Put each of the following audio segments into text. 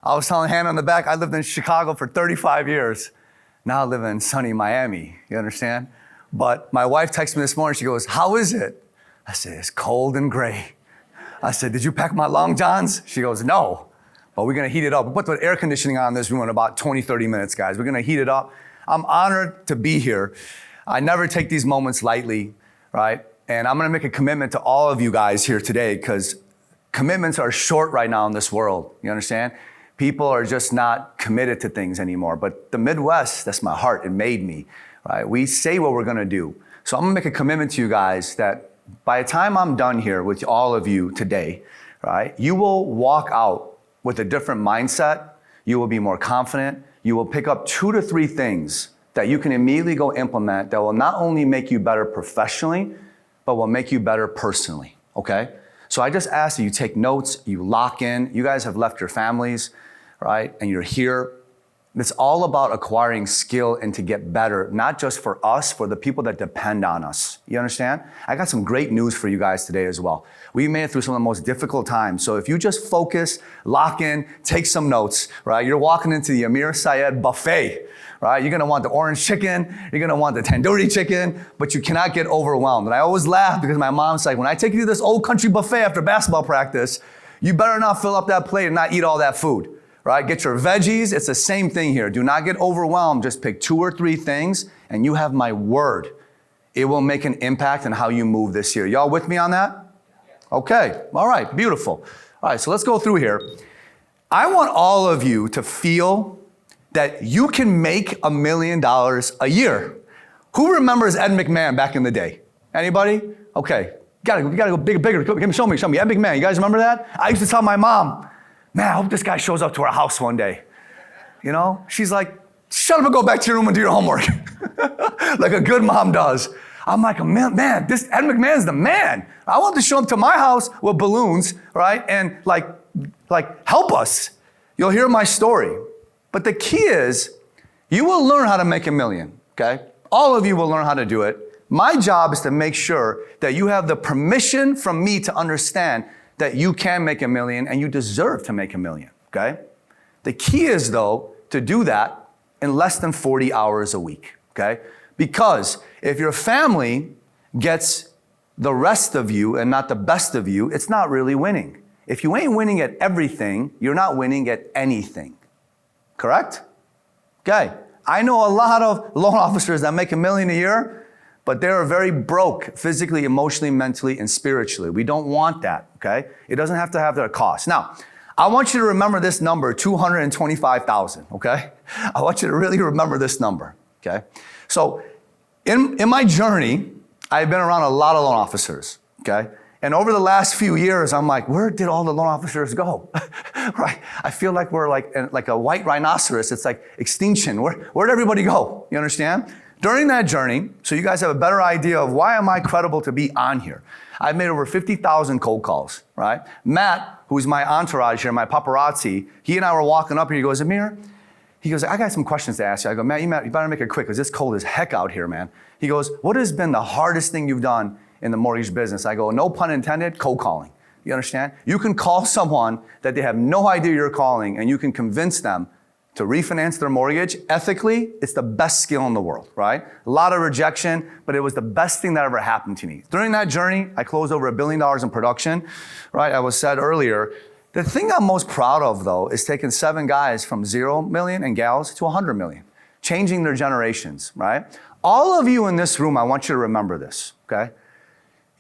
I was telling Hannah in the back, I lived in Chicago for 35 years. Now I live in sunny Miami, you understand? But my wife texted me this morning, she goes, how is it? I said, it's cold and gray. I said, did you pack my long johns? She goes, no, but we're gonna heat it up. We put the air conditioning on in this room in about 20, 30 minutes, guys. We're gonna heat it up. I'm honored to be here. I never take these moments lightly, right? And I'm gonna make a commitment to all of you guys here today because commitments are short right now in this world, you understand? People are just not committed to things anymore. But the Midwest, that's my heart, it made me, right? We say what we're gonna do. So I'm gonna make a commitment to you guys that by the time I'm done here with all of you today, right, you will walk out with a different mindset, you will be more confident, you will pick up 2 to 3 things that you can immediately go implement that will not only make you better professionally, but will make you better personally, okay? So I just ask that you take notes, you lock in. You guys have left your families, right? And you're here. It's all about acquiring skill and to get better, not just for us, for the people that depend on us. You understand? I got some great news for you guys today as well. We made it through some of the most difficult times. So if you just focus, lock in, take some notes, right? You're walking into the Amir Syed buffet, right? You're gonna want the orange chicken, you're gonna want the tandoori chicken, but you cannot get overwhelmed. And I always laugh because my mom's like, when I take you to this old country buffet after basketball practice, you better not fill up that plate and not eat all that food. Right? Get your veggies. It's the same thing here. Do not get overwhelmed. Just pick 2 or 3 things and you have my word. It will make an impact on how you move this year. Y'all with me on that? Okay. All right. Beautiful. All right. So let's go through here. I want all of you to feel that you can make $1 million a year. Who remembers Ed McMahon back in the day? Anybody? Okay. You gotta go bigger. Show me. Ed McMahon. You guys remember that? I used to tell my mom, man, I hope this guy shows up to our house one day. You know? She's like, shut up and go back to your room and do your homework. Like a good mom does. I'm like, man, this Ed McMahon's the man. I want to show up to my house with balloons, right? And like help us. You'll hear my story. But the key is, you will learn how to make $1 million, okay? All of you will learn how to do it. My job is to make sure that you have the permission from me to understand that you can make $1 million and you deserve to make $1 million, okay? The key is, though, to do that in less than 40 hours a week, okay? Because if your family gets the rest of you and not the best of you, it's not really winning. If you ain't winning at everything, you're not winning at anything, correct? Okay, I know a lot of loan officers that make $1 million a year, but they're very broke physically, emotionally, mentally, and spiritually. We don't want that, okay? It doesn't have to have that cost. Now, I want you to remember this number, 225,000, okay? I want you to really remember this number, okay? So in my journey, I've been around a lot of loan officers, okay? And over the last few years, I'm like, where did all the loan officers go? Right? I feel like we're like a white rhinoceros. It's like extinction. Where'd everybody go? You understand? During that journey, so you guys have a better idea of why am I credible to be on here. I've made over 50,000 cold calls, right? Matt, who's my entourage here, my paparazzi, he and I were walking up here. He goes, Amir, he goes, I got some questions to ask you. I go, Matt, you better make it quick because it's cold as heck out here, man. He goes, what has been the hardest thing you've done in the mortgage business? I go, no pun intended, cold calling. You understand? You can call someone that they have no idea you're calling and you can convince them to refinance their mortgage. Ethically, it's the best skill in the world, right? A lot of rejection, but it was the best thing that ever happened to me. During that journey, I closed over $1 billion in production, right? I was said earlier, the thing I'm most proud of though is taking 7 guys from 0 million and gals to 100 million, changing their generations, right? All of you in this room, I want you to remember this, okay?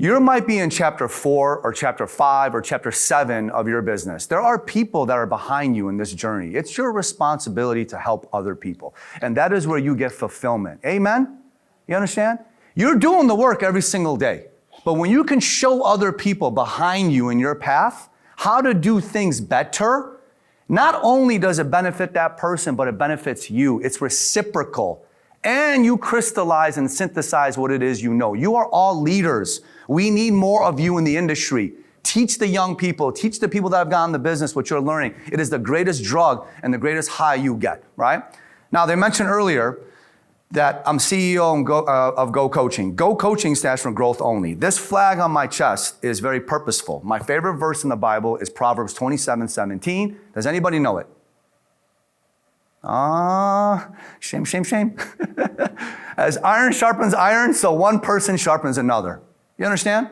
You might be in chapter 4 or chapter 5 or chapter 7 of your business. There are people that are behind you in this journey. It's your responsibility to help other people. And that is where you get fulfillment. Amen? You understand? You're doing the work every single day. But when you can show other people behind you in your path how to do things better, not only does it benefit that person, but it benefits you. It's reciprocal. And you crystallize and synthesize what it is you know. You are all leaders. We need more of you in the industry. Teach the young people, teach the people that have gotten the business what you're learning. It is the greatest drug and the greatest high you get, right? Now, they mentioned earlier that I'm CEO of Go Coaching. Go Coaching stands for growth only. This flag on my chest is very purposeful. My favorite verse in the Bible is Proverbs 27:17. Does anybody know it? Shame, shame, shame. As iron sharpens iron, so one person sharpens another. You understand?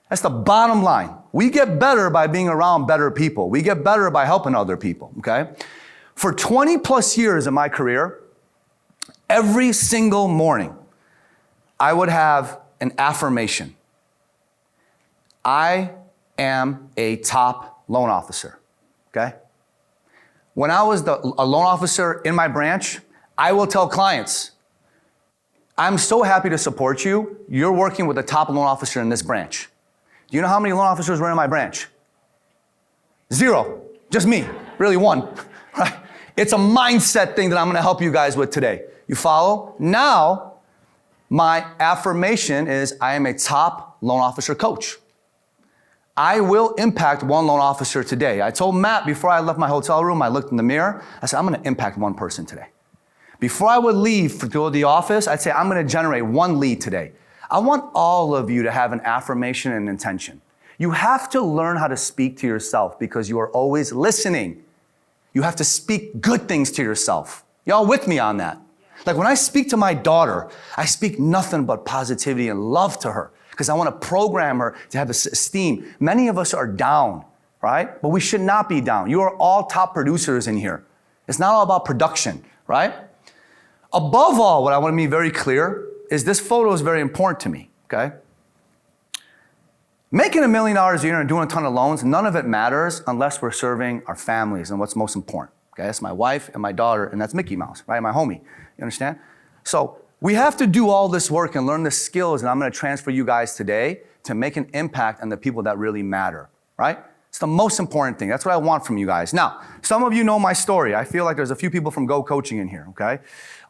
That's the bottom line. We get better by being around better people. We get better by helping other people, okay? For 20 plus years in my career, every single morning, I would have an affirmation. I am a top loan officer, okay? When I was a loan officer in my branch, I will tell clients, I'm so happy to support you. You're working with a top loan officer in this branch. Do you know how many loan officers were in my branch? 0, just me, really 1, right? It's a mindset thing that I'm gonna help you guys with today. You follow? Now, my affirmation is I am a top loan officer coach. I will impact one loan officer today. I told Matt before I left my hotel room, I looked in the mirror, I said, I'm gonna impact one person today. Before I would leave to go to the office, I'd say, I'm gonna generate 1 lead today. I want all of you to have an affirmation and intention. You have to learn how to speak to yourself because you are always listening. You have to speak good things to yourself. Y'all with me on that? Like when I speak to my daughter, I speak nothing but positivity and love to her because I want to program her to have this esteem. Many of us are down, right? But we should not be down. You are all top producers in here. It's not all about production, right? Above all, what I want to be very clear is this photo is very important to me, okay? Making $1 million a year and doing a ton of loans, none of it matters unless we're serving our families and what's most important, okay? That's my wife and my daughter, and that's Mickey Mouse, right? My homie, you understand? So we have to do all this work and learn the skills, and I'm gonna transfer you guys today to make an impact on the people that really matter, right? It's the most important thing. That's what I want from you guys. Now, some of you know my story. I feel like there's a few people from Go Coaching in here, okay?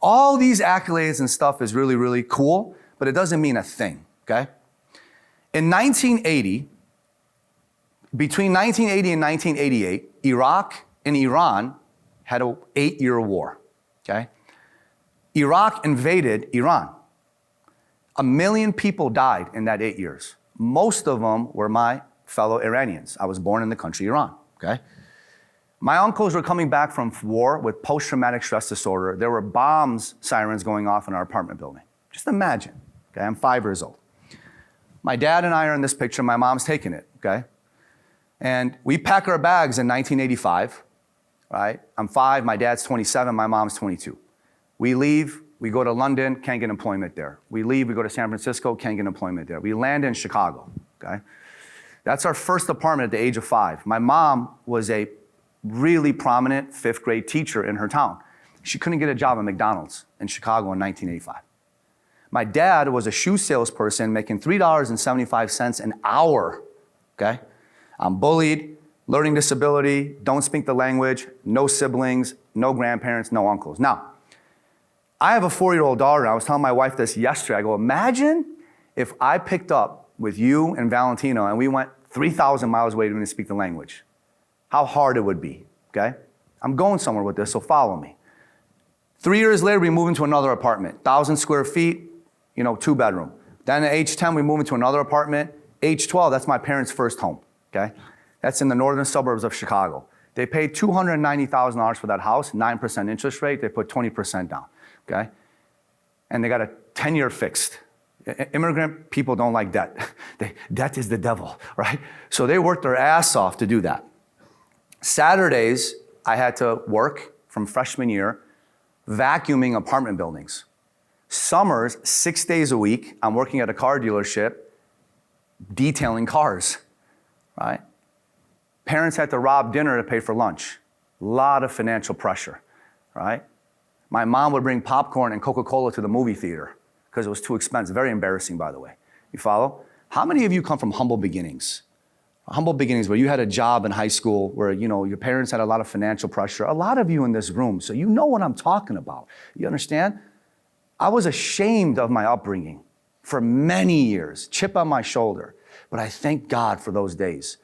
All these accolades and stuff is really, really cool, but it doesn't mean a thing, okay? In 1980, between 1980 and 1988, Iraq and Iran had an 8-year war, okay? Iraq invaded Iran. 1 million people died in that 8 years. Most of them were my fellow Iranians. I was born in the country Iran, okay? My uncles were coming back from war with post-traumatic stress disorder. There were bombs, sirens going off in our apartment building. Just imagine, okay? I'm 5 years old. My dad and I are in this picture. My mom's taking it, okay? And we pack our bags in 1985, right? I'm 5, my dad's 27, my mom's 22. We leave, we go to London, can't get employment there. We leave, we go to San Francisco, can't get employment there. We land in Chicago, okay? That's our first apartment at the age of 5. My mom was a really prominent 5th grade teacher in her town. She couldn't get a job at McDonald's in Chicago in 1985. My dad was a shoe salesperson making $3.75 an hour, okay? I'm bullied, learning disability, don't speak the language, no siblings, no grandparents, no uncles. Now, I have a 4-year-old daughter, and I was telling my wife this yesterday. I go, imagine if I picked up with you and Valentino and we went 3,000 miles away to speak the language. How hard it would be, okay? I'm going somewhere with this, so follow me. 3 years later, we move into another apartment, 1,000 square feet, 2-bedroom. Then at age 10, we move into another apartment. Age 12, that's my parents' first home, okay? That's in the northern suburbs of Chicago. They paid $290,000 for that house, 9% interest rate. They put 20% down, okay? And they got a 10-year fixed. Immigrant people don't like debt. Debt is the devil, right? So they worked their ass off to do that. Saturdays, I had to work from freshman year, vacuuming apartment buildings. Summers, 6 days a week, I'm working at a car dealership, detailing cars, right? Parents had to rob dinner to pay for lunch. A lot of financial pressure, right? My mom would bring popcorn and Coca-Cola to the movie theater because it was too expensive. Very embarrassing, by the way. You follow? How many of you come from humble beginnings? Humble beginnings where you had a job in high school where, your parents had a lot of financial pressure. A lot of you in this room, so you know what I'm talking about. You understand? I was ashamed of my upbringing for many years, chip on my shoulder. But I thank God for those days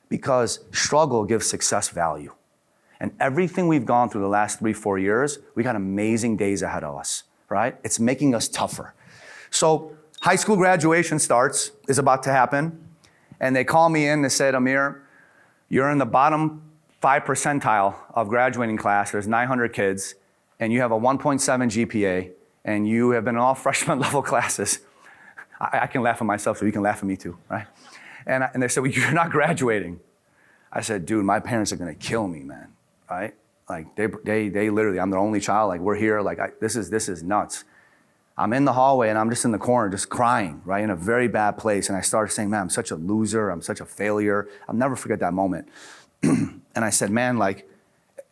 because struggle gives success value. And everything we've gone through the last 3-4 years, we got amazing days ahead of us, right? It's making us tougher. So high school graduation is about to happen. And they call me in, they said, Amir, you're in the bottom 5 percentile of graduating class. There's 900 kids. and you have a 1.7 GPA, and you have been in all freshman level classes, I can laugh at myself, so you can laugh at me too, right? And they said, well, you're not graduating. I said, dude, my parents are gonna kill me, man, right? Like they literally, I'm their only child, like we're here, like this is nuts. I'm in the hallway and I'm just in the corner just crying, right, in a very bad place. And I started saying, man, I'm such a loser, I'm such a failure. I'll never forget that moment. And I said, man, like,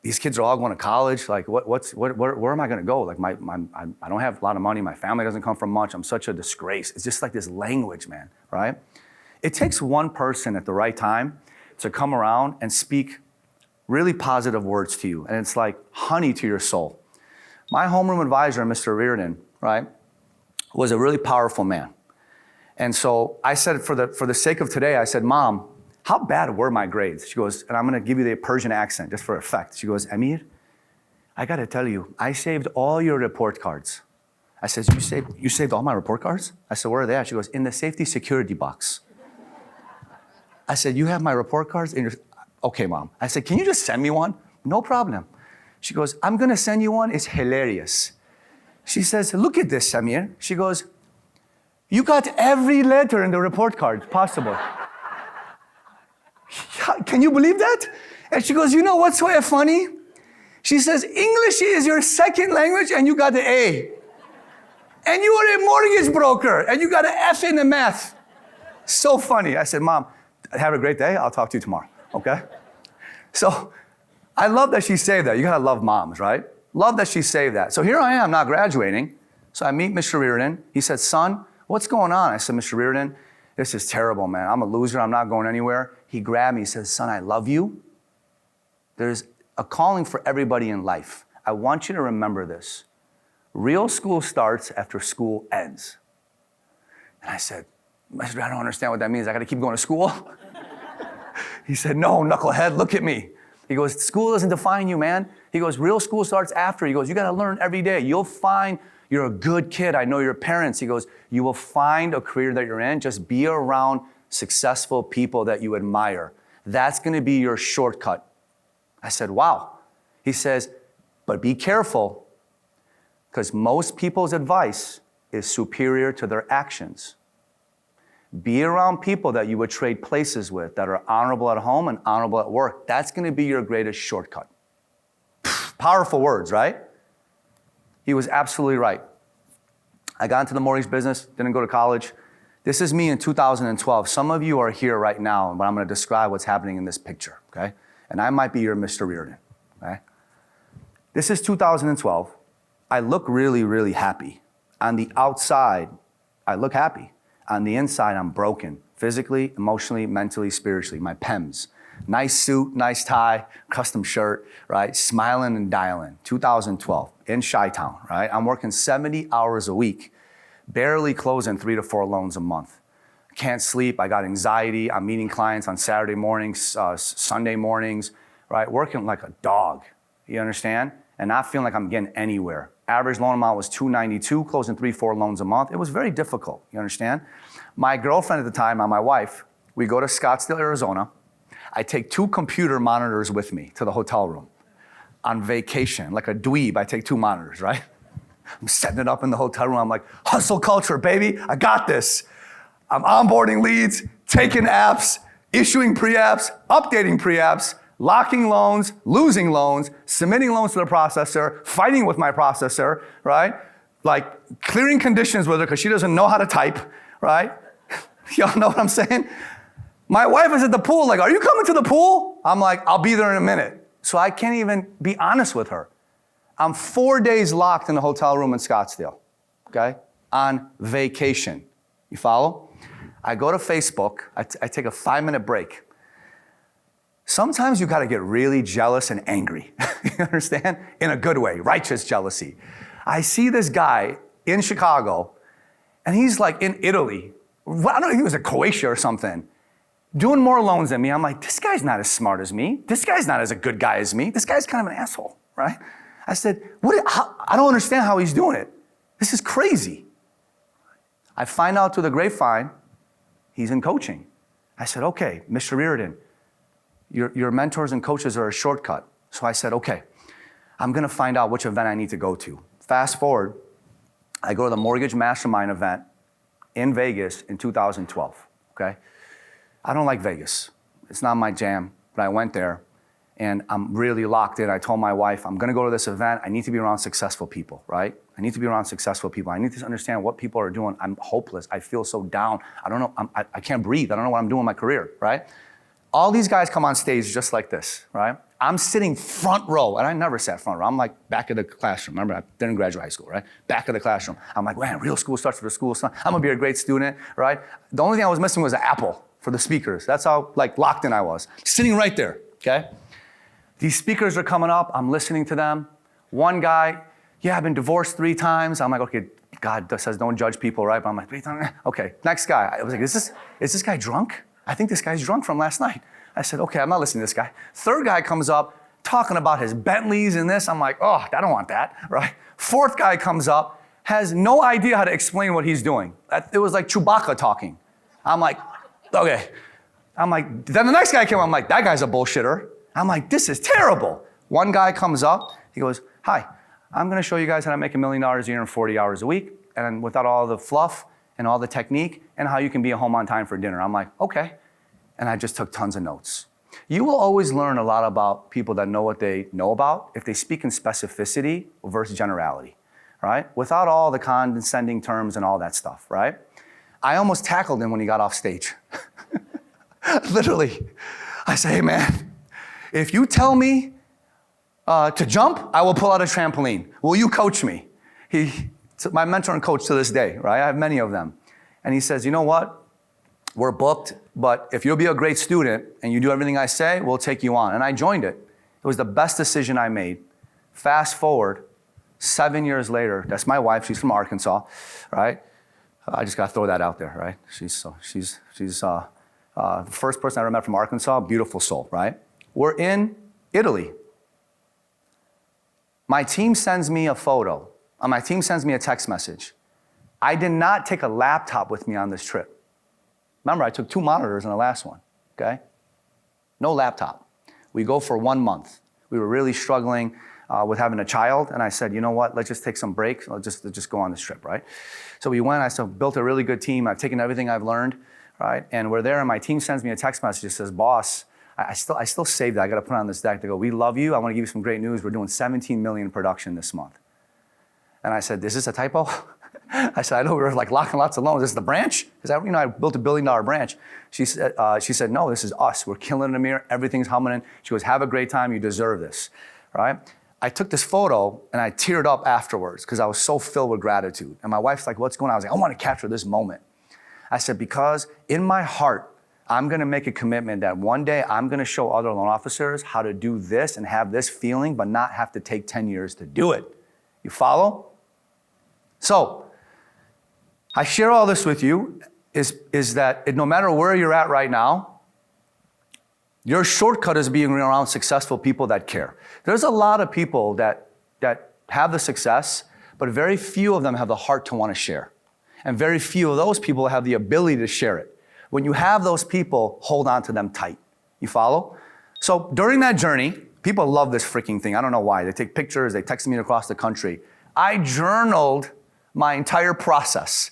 these kids are all going to college. Like, where am I going to go? Like, I don't have a lot of money. My family doesn't come from much. I'm such a disgrace. It's just like this language, man, right? It takes one person at the right time to come around and speak really positive words to you. And it's like honey to your soul. My homeroom advisor, Mr. Reardon, right, was a really powerful man. And so I said, for the sake of today, I said, Mom, how bad were my grades? She goes, and I'm gonna give you the Persian accent just for effect. She goes, Amir, I gotta tell you, I saved all your report cards. I said, you saved all my report cards? I said, where are they at? She goes, in the safety security box. I said, you have my report cards in your, okay, Mom. I said, can you just send me one? No problem. She goes, I'm gonna send you one, it's hilarious. She says, look at this, Amir. She goes, you got every letter in the report card possible. Can you believe that? And she goes, you know what's so funny? She says, English is your second language and you got the A. And you are a mortgage broker and you got an F in the math. So funny. I said, Mom, have a great day. I'll talk to you tomorrow, okay? So I love that she saved that. You gotta love moms, right? Love that she saved that. So here I am, not graduating. So I meet Mr. Reardon. He said, son, what's going on? I said, Mr. Reardon, this is terrible, man. I'm a loser. I'm not going anywhere. He grabbed me. He says, son, I love you. There's a calling for everybody in life. I want you to remember this. Real school starts after school ends. And I said, Master, I don't understand what that means. I got to keep going to school? He said, no, knucklehead, look at me. He goes, school doesn't define you, man. He goes, real school starts after. He goes, you got to learn every day. You'll find you're a good kid. I know your parents. He goes, you will find a career that you're in. Just be around successful people that you admire. That's going to be your shortcut. I said, wow. He says, but be careful, because most people's advice is superior to their actions. Be around people that you would trade places with, that are honorable at home and honorable at work. That's going to be your greatest shortcut. Powerful words, right? He was absolutely right. I got into the mortgage business, didn't go to college. This is me in 2012. Some of you are here right now, but I'm going to describe what's happening in this picture, okay? And I might be your Mr. Reardon, okay? This is 2012. I look really, really happy. On the outside, I look happy. On the inside, I'm broken. Physically, emotionally, mentally, spiritually. My PEMS. Nice suit, nice tie, custom shirt, right? Smiling and dialing. 2012 in Chi-Town, right? I'm working 70 hours a week, barely closing 3 to 4 loans a month. Can't sleep, I got anxiety. I'm meeting clients on Saturday mornings, Sunday mornings, right? Working like a dog, you understand? And not feeling like I'm getting anywhere. Average loan amount was $292, closing 3, 4 loans a month. It was very difficult, you understand? My girlfriend at the time, my wife, we go to Scottsdale, Arizona. I take 2 computer monitors with me to the hotel room. On vacation, like a dweeb, I take 2 monitors, right? I'm setting it up in the hotel room. I'm like, hustle culture, baby, I got this. I'm onboarding leads, taking apps, issuing pre-apps, updating pre-apps, locking loans, losing loans, submitting loans to the processor, fighting with my processor, right? Like clearing conditions with her because she doesn't know how to type, right? Y'all know what I'm saying? My wife is at the pool, like, are you coming to the pool? I'm like, I'll be there in a minute. So I can't even be honest with her. I'm 4 days locked in the hotel room in Scottsdale, okay? On vacation. You follow? I go to Facebook, I take a 5-minute break. Sometimes you gotta get really jealous and angry, you understand? In a good way, righteous jealousy. I see this guy in Chicago, and he's like in Italy. I don't know if he was a Croatia or something, doing more loans than me. I'm like, this guy's not as smart as me. This guy's not as a good guy as me. This guy's kind of an asshole, right? I said, I don't understand how he's doing it. This is crazy. I find out through the grapevine, he's in coaching. I said, okay, Mr. Reardon, your mentors and coaches are a shortcut. So I said, okay, I'm going to find out which event I need to go to. Fast forward, I go to the Mortgage Mastermind event in Vegas in 2012, okay? I don't like Vegas. It's not my jam, but I went there and I'm really locked in. I told my wife, I'm gonna go to this event. I need to be around successful people, right? I need to be around successful people. I need to understand what people are doing. I'm hopeless. I feel so down. I don't know, I can't breathe. I don't know what I'm doing in my career, right? All these guys come on stage just like this, right? I'm sitting front row, and I never sat front row. I'm like back of the classroom. Remember, I didn't graduate high school, right? Back of the classroom. I'm like, man, real school starts with the school. So I'm gonna be a great student, right? The only thing I was missing was an apple for the speakers. That's how like locked in I was. Sitting right there, okay? These speakers are coming up. I'm listening to them. One guy, yeah, I've been divorced 3 times. I'm like, okay, God says don't judge people, right? But I'm like, 3 times? Okay, next guy. I was like, is this guy drunk? I think this guy's drunk from last night. I said, okay, I'm not listening to this guy. Third guy comes up talking about his Bentleys and this. I'm like, oh, I don't want that, right? Fourth guy comes up, has no idea how to explain what he's doing. It was like Chewbacca talking. I'm like, okay. I'm like, then the next guy came, I'm like, that guy's a bullshitter. I'm like, this is terrible. One guy comes up, he goes, hi, I'm gonna show you guys how to make $1 million a year in 40 hours a week, and without all the fluff and all the technique, and how you can be home on time for dinner. I'm like, okay. And I just took tons of notes. You will always learn a lot about people that know what they know about if they speak in specificity versus generality, right? Without all the condescending terms and all that stuff, right? I almost tackled him when he got off stage. Literally. I say, hey man, if you tell me to jump, I will pull out a trampoline. Will you coach me? He's my mentor and coach to this day, right? I have many of them. And he says, you know what? We're booked, but if you'll be a great student and you do everything I say, we'll take you on. And I joined it. It was the best decision I made. Fast forward, 7 years later, that's my wife, she's from Arkansas, right? I just gotta throw that out there, right? She's the first person I ever met from Arkansas, beautiful soul, right? We're in Italy. My team sends me a photo. My team sends me a text message. I did not take a laptop with me on this trip. Remember, I took 2 monitors in the last one, okay? No laptop. We go for 1 month. We were really struggling with having a child, and I said, you know what, let's just take some breaks. Let's just go on this trip, right? So we went, built a really good team. I've taken everything I've learned, right? And we're there, and my team sends me a text message that says, boss, I still saved that. I got to put it on this deck. They go, we love you. I want to give you some great news. We're doing 17 million production this month. And I said, is this a typo? I said, I know we were like locking lots of loans. This is the branch? Because I built a $1 billion branch. She said, no, this is us. We're killing it, Amir. Everything's humming in. She goes, have a great time. You deserve this, right? I took this photo and I teared up afterwards because I was so filled with gratitude. And my wife's like, what's going on? I was like, I want to capture this moment. I said, because in my heart, I'm going to make a commitment that one day I'm going to show other loan officers how to do this and have this feeling, but not have to take 10 years to do it. You follow? So, I share all this with you is that no matter where you're at right now, your shortcut is being around successful people that care. There's a lot of people that have the success, but very few of them have the heart to want to share. And very few of those people have the ability to share it. When you have those people, hold on to them tight. You follow? So during that journey, people love this freaking thing. I don't know why. They take pictures, they text me across the country. I journaled my entire process.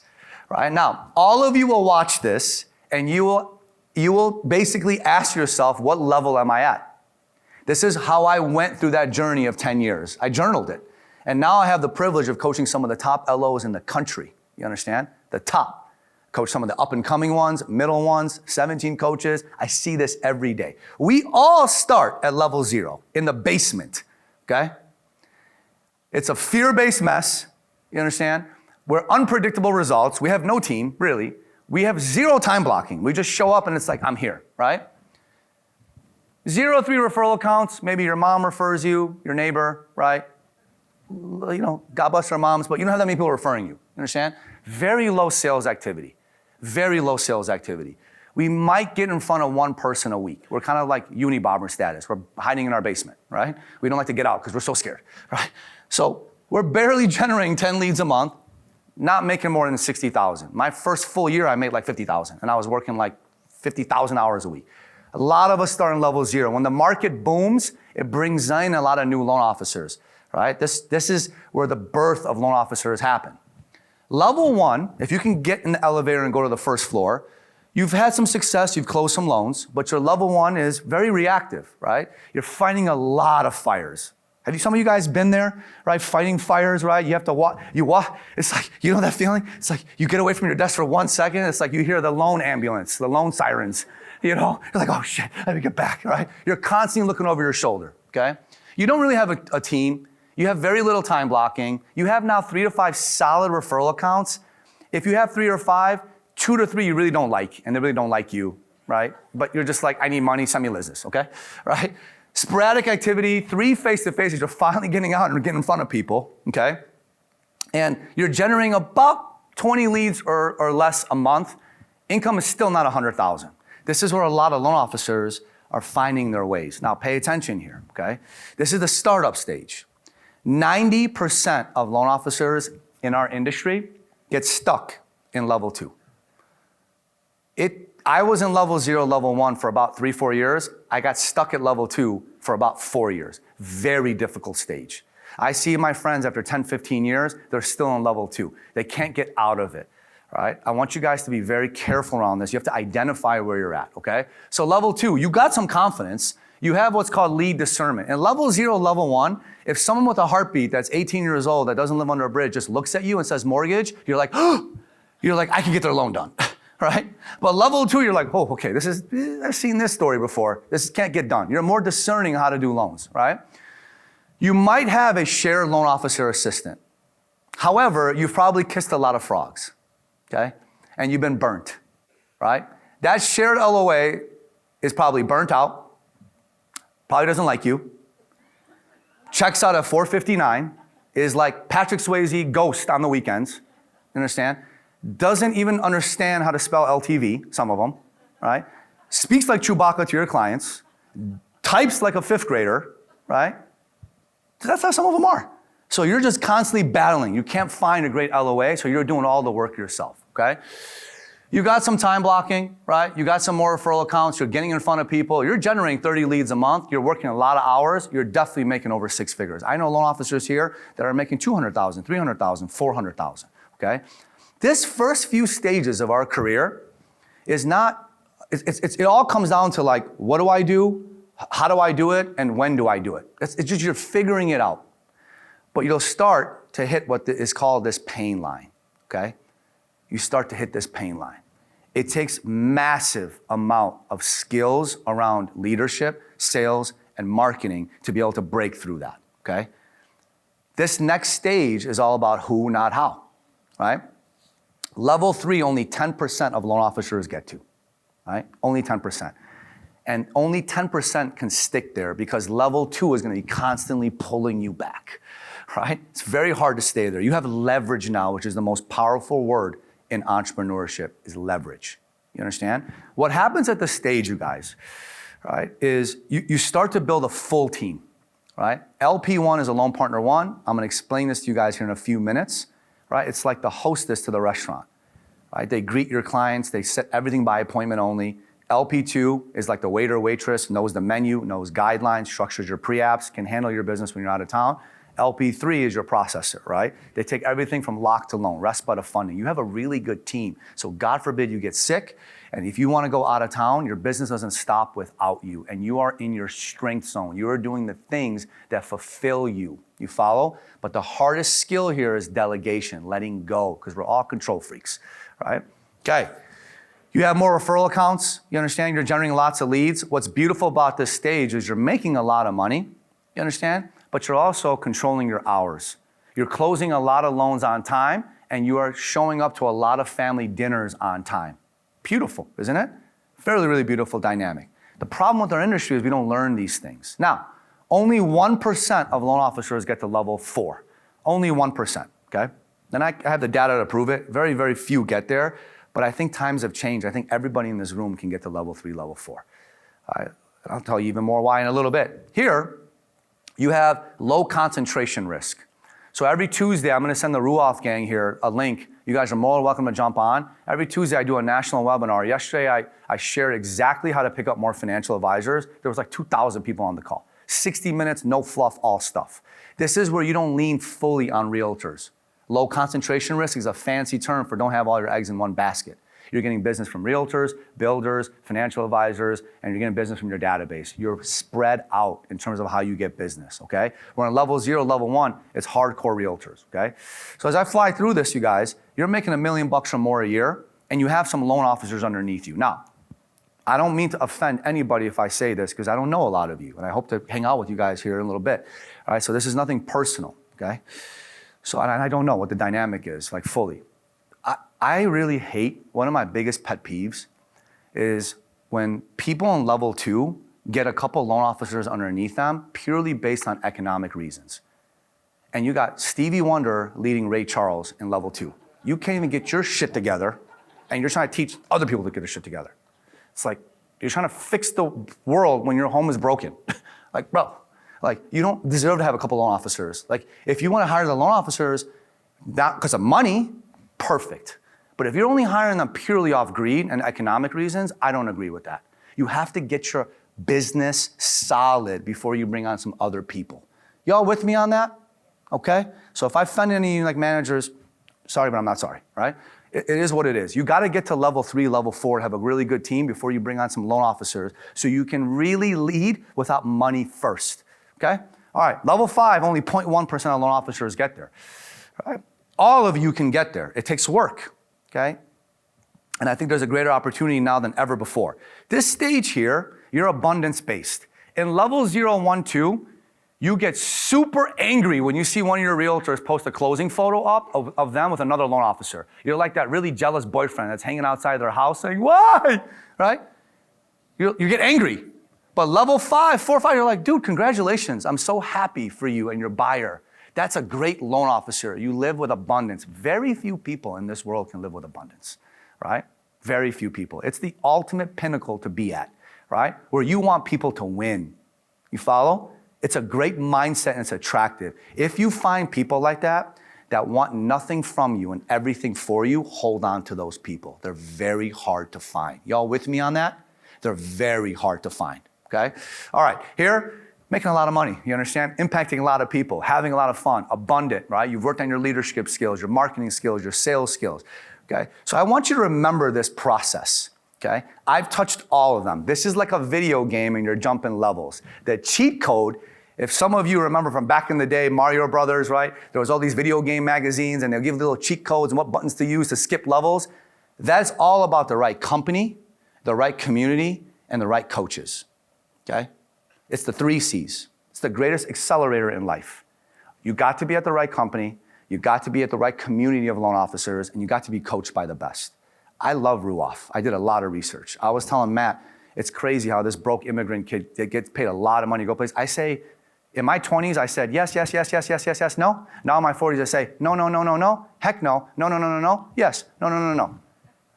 Right? Now, all of you will watch this and you will basically ask yourself, what level am I at? This is how I went through that journey of 10 years. I journaled it. And now I have the privilege of coaching some of the top LOs in the country. You understand? The top. Coach some of the up and coming ones, middle ones, 17 coaches. I see this every day. We all start at level 0 in the basement, okay? It's a fear-based mess. You understand? We're unpredictable results. We have no team, really. We have 0 time blocking. We just show up and it's like, I'm here, right? 0 3 referral accounts. Maybe your mom refers you, your neighbor, right? You know, God bless our moms, but you don't have that many people referring you. You understand? Very low sales activity. Very low sales activity. We might get in front of 1 person a week. We're kind of like Unabomber status. We're hiding in our basement, right? We don't like to get out because we're so scared, right? So we're barely generating 10 leads a month. Not making more than 60,000. My first full year, I made like 50,000, and I was working like 50,000 hours a week. A lot of us start in level 0. When the market booms, it brings in a lot of new loan officers, right? This is where the birth of loan officers happen. Level 1, if you can get in the elevator and go to the first floor, you've had some success, you've closed some loans, but your level 1 is very reactive, right? You're fighting a lot of fires. Have some of you guys been there, right? Fighting fires, right? You have to walk, it's like, you know that feeling? It's like you get away from your desk for 1 second, it's like you hear the loan ambulance, the loan sirens, you know? You're like, oh shit, let me get back, right? You're constantly looking over your shoulder, okay? You don't really have a team. You have very little time blocking. You have now 3 to 5 solid referral accounts. If you have 3 or 5, 2 to 3 you really don't like, and they really don't like you, right? But you're just like, I need money, send me Liz's, okay? Right? Sporadic activity, 3 face-to-faces, you're finally getting out and getting in front of people, okay? And you're generating about 20 leads or less a month. Income is still not 100,000. This is where a lot of loan officers are finding their ways. Now pay attention here, okay? This is the startup stage. 90% of loan officers in our industry get stuck in level 2. I was in level 0, level 1 for about 3-4 years. I got stuck at level 2 for about 4 years. Very difficult stage. I see my friends after 10-15 years, they're still in level 2. They can't get out of it, right? I want you guys to be very careful around this. You have to identify where you're at, okay? So level 2, you got some confidence. You have what's called lead discernment. In level 0, level 1, if someone with a heartbeat that's 18 years old that doesn't live under a bridge just looks at you and says mortgage, you're like, oh, I can get their loan done. Right? But level 2, you're like, oh, okay, I've seen this story before. This can't get done. You're more discerning how to do loans, right? You might have a shared loan officer assistant. However, you've probably kissed a lot of frogs, okay? And you've been burnt, right? That shared LOA is probably burnt out, probably doesn't like you, checks out at 4:59, is like Patrick Swayze ghost on the weekends, you understand? Doesn't even understand how to spell LTV, some of them, right? Speaks like Chewbacca to your clients, types like a 5th grader, right? That's how some of them are. So you're just constantly battling. You can't find a great LOA, so you're doing all the work yourself, okay? You got some time blocking, right? You got some more referral accounts. You're getting in front of people. You're generating 30 leads a month. You're working a lot of hours. You're definitely making over 6 figures. I know loan officers here that are making 200,000, 300,000, 400,000, okay? This first few stages of our career is not, it all comes down to like, what do I do? How do I do it? And when do I do it? It's just you're figuring it out. But you'll start to hit what is called this pain line, okay? You start to hit this pain line. It takes massive amount of skills around leadership, sales, and marketing to be able to break through that, okay? This next stage is all about who, not how, right? Level 3, only 10% of loan officers get to, right? Only 10%. And only 10% can stick there because level 2 is going to be constantly pulling you back, right? It's very hard to stay there. You have leverage now, which is the most powerful word in entrepreneurship, is leverage. You understand? What happens at this stage, you guys, right, is you start to build a full team, right? LP1 is a loan partner 1. I'm going to explain this to you guys here in a few minutes. Right? It's like the hostess to the restaurant, right? They greet your clients. They set everything by appointment only. LP2 is like the waiter, waitress, knows the menu, knows guidelines, structures your pre-apps, can handle your business when you're out of town. LP3 is your processor, right? They take everything from lock to loan, rest but of funding. You have a really good team. So God forbid you get sick. And if you want to go out of town, your business doesn't stop without you. And you are in your strength zone. You are doing the things that fulfill you. You follow? But the hardest skill here is delegation, letting go, because we're all control freaks, right? Okay. You have more referral accounts. You understand? You're generating lots of leads. What's beautiful about this stage is you're making a lot of money. You understand? But you're also controlling your hours. You're closing a lot of loans on time, and you are showing up to a lot of family dinners on time. Beautiful, isn't it? Really, really beautiful dynamic. The problem with our industry is we don't learn these things. Now, only 1% of loan officers get to level 4. Only 1%, okay? And I have the data to prove it. Very, very few get there. But I think times have changed. I think everybody in this room can get to level 3, level 4. I'll tell you even more why in a little bit. Here, you have low concentration risk. So every Tuesday, I'm gonna send the Ruoff gang here a link. You guys are more than welcome to jump on. Every Tuesday, I do a national webinar. Yesterday, I shared exactly how to pick up more financial advisors. There was like 2,000 people on the call. 60 minutes, no fluff, all stuff. This is where you don't lean fully on realtors. Low concentration risk is a fancy term for don't have all your eggs in one basket. You're getting business from realtors, builders, financial advisors, and you're getting business from your database. You're spread out in terms of how you get business, okay? We're on level 0, level 1, it's hardcore realtors, okay? So as I fly through this, you guys, you're making $1 million or more a year, and you have some loan officers underneath you. Now, I don't mean to offend anybody if I say this, because I don't know a lot of you, and I hope to hang out with you guys here in a little bit. All right, so this is nothing personal, okay? So I don't know what the dynamic is, like fully. I really hate, one of my biggest pet peeves is when people on level 2 get a couple loan officers underneath them purely based on economic reasons. And you got Stevie Wonder leading Ray Charles in level 2. You can't even get your shit together, and you're trying to teach other people to get their shit together. It's like, you're trying to fix the world when your home is broken. Like, bro, like, you don't deserve to have a couple loan officers. Like, if you want to hire the loan officers, not because of money, perfect. But if you're only hiring them purely off greed and economic reasons, I don't agree with that. You have to get your business solid before you bring on some other people. Y'all with me on that? Okay? So if I offend any like managers, sorry, but I'm not sorry, right? It is what it is. You got to get to level 3, level 4, have a really good team before you bring on some loan officers so you can really lead without money first, okay? All right, level 5, only 0.1% of loan officers get there, right? All of you can get there. It takes work, okay? And I think there's a greater opportunity now than ever before. This stage here, you're abundance-based. In level 0, 1, 2, you get super angry when you see one of your realtors post a closing photo up of them with another loan officer. You're like that really jealous boyfriend that's hanging outside their house saying, why? Right? You get angry. But level 5, 4, 5, you're like, dude, congratulations. I'm so happy for you and your buyer. That's a great loan officer. You live with abundance. Very few people in this world can live with abundance, right? Very few people. It's the ultimate pinnacle to be at, right? Where you want people to win. You follow? It's a great mindset and it's attractive. If you find people like that want nothing from you and everything for you, hold on to those people. They're very hard to find. Y'all with me on that? They're very hard to find, okay? All right, here, making a lot of money, you understand? Impacting a lot of people, having a lot of fun, abundant, right? You've worked on your leadership skills, your marketing skills, your sales skills, okay? So I want you to remember this process. Okay? I've touched all of them. This is like a video game and you're jumping levels. The cheat code, if some of you remember from back in the day, Mario Brothers, right? There was all these video game magazines and they'll give little cheat codes and what buttons to use to skip levels. That's all about the right company, the right community, and the right coaches, okay? It's the 3 C's. It's the greatest accelerator in life. You got to be at the right company, you got to be at the right community of loan officers, and you got to be coached by the best. I love Ruoff. I did a lot of research. I was telling Matt, it's crazy how this broke immigrant kid gets paid a lot of money to go places. I say, in my 20s, I said, yes, yes, yes, yes, yes, yes, yes, no. Now in my 40s, I say, no, no, no, no, no, heck no, no, no, no, no, no, yes, no, no, no, no.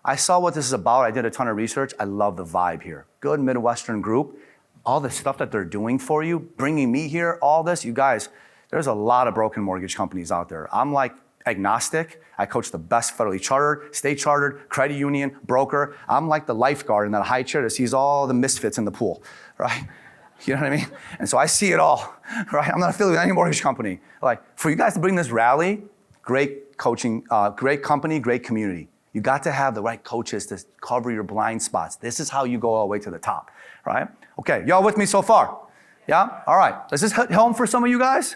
I saw what this is about. I did a ton of research. I love the vibe here. Good Midwestern group. All the stuff that they're doing for you, bringing me here, all this, you guys, there's a lot of broken mortgage companies out there. I'm like agnostic. I coach the best federally chartered, state chartered, credit union, broker. I'm like the lifeguard in that high chair that sees all the misfits in the pool, right? You know what I mean? And so I see it all, right? I'm not affiliated with any mortgage company. Like, for you guys to bring this rally, great coaching, great company, great community. You got to have the right coaches to cover your blind spots. This is how you go all the way to the top, right? Okay, y'all with me so far? Yeah? All right. Does this hit home for some of you guys?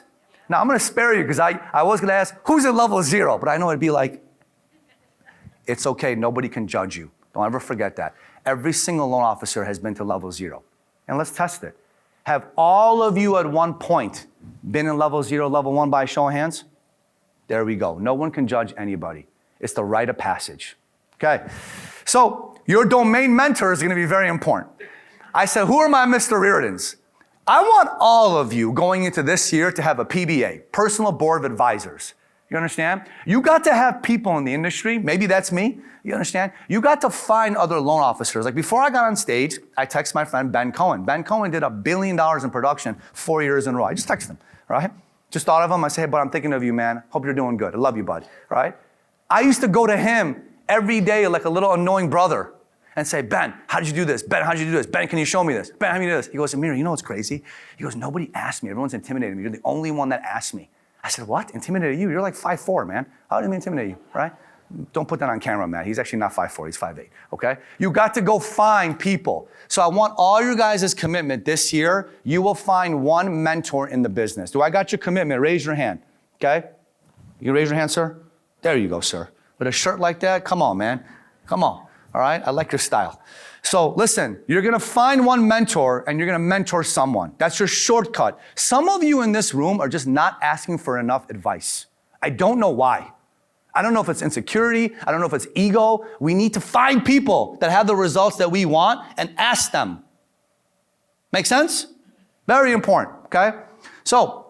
Now, I'm going to spare you because I was going to ask, who's at level 0? But I know it'd be like, it's okay. Nobody can judge you. Don't ever forget that. Every single loan officer has been to level 0. And let's test it. Have all of you at one point been in level 0, level 1 by a show of hands? There we go. No one can judge anybody. It's the rite of passage. Okay. So your domain mentor is going to be very important. I said, who are my Mr. Reardons? I want all of you going into this year to have a PBA, Personal Board of Advisors. You understand? You got to have people in the industry. Maybe that's me. You understand? You got to find other loan officers. Like before I got on stage, I text my friend Ben Cohen. Ben Cohen did $1 billion in production 4 years in a row. I just texted him, right? Just thought of him. I say, hey, bud, I'm thinking of you, man. Hope you're doing good. I love you, bud, right? I used to go to him every day like a little annoying brother and say, Ben, how did you do this? Ben, how did you do this? Ben, can you show me this? Ben, how did you do this? He goes, Amir, you know what's crazy? He goes, nobody asked me. Everyone's intimidating me. You're the only one that asked me. I said, what? Intimidated you? You're like 5'4", man. How did he intimidate you, right? Don't put that on camera, Matt. He's actually not 5'4", he's 5'8", okay? You got to go find people. So I want all your guys' commitment this year. You will find one mentor in the business. Do I got your commitment? Raise your hand, okay? You raise your hand, sir? There you go, sir. With a shirt like that, come on, man. Come on, all right? I like your style. So listen, you're gonna find one mentor and you're gonna mentor someone. That's your shortcut. Some of you in this room are just not asking for enough advice. I don't know why. I don't know if it's insecurity. I don't know if it's ego. We need to find people that have the results that we want and ask them. Make sense? Very important, okay? So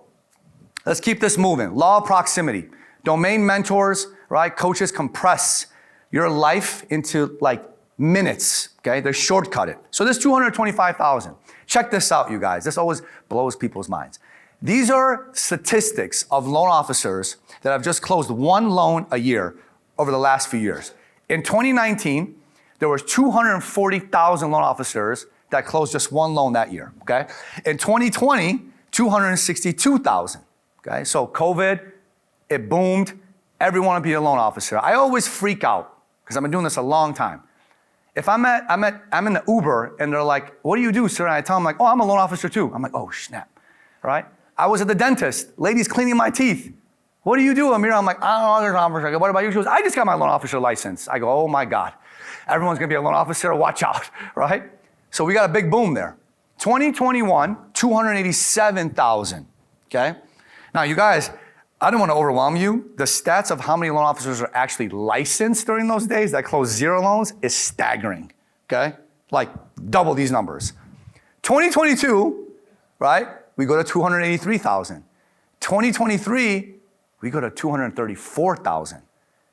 let's keep this moving. Law of proximity. Domain mentors, right? Coaches compress your life into like minutes, okay? They shortcut it. So this 225,000. Check this out, you guys. This always blows people's minds. These are statistics of loan officers that have just closed one loan a year over the last few years. In 2019, there was 240,000 loan officers that closed just one loan that year, okay? In 2020, 262,000, okay? So COVID, it boomed. Everyone wanted to be a loan officer. I always freak out because I've been doing this a long time. If I'm in the Uber and they're like, what do you do, sir? And I tell them like, oh, I'm a loan officer too. I'm like, oh, snap, right? I was at the dentist. Lady's cleaning my teeth. What do you do, Amir? I'm like, I'm a loan officer. I go, what about you? She goes, I just got my loan officer license. I go, oh my God. Everyone's gonna be a loan officer, watch out, right? So we got a big boom there. 2021, 287,000, okay? Now you guys, I don't want to overwhelm you. The stats of how many loan officers are actually licensed during those days that closed zero loans is staggering, okay? Like double these numbers. 2022, right? We go to 283,000. 2023, we go to 234,000.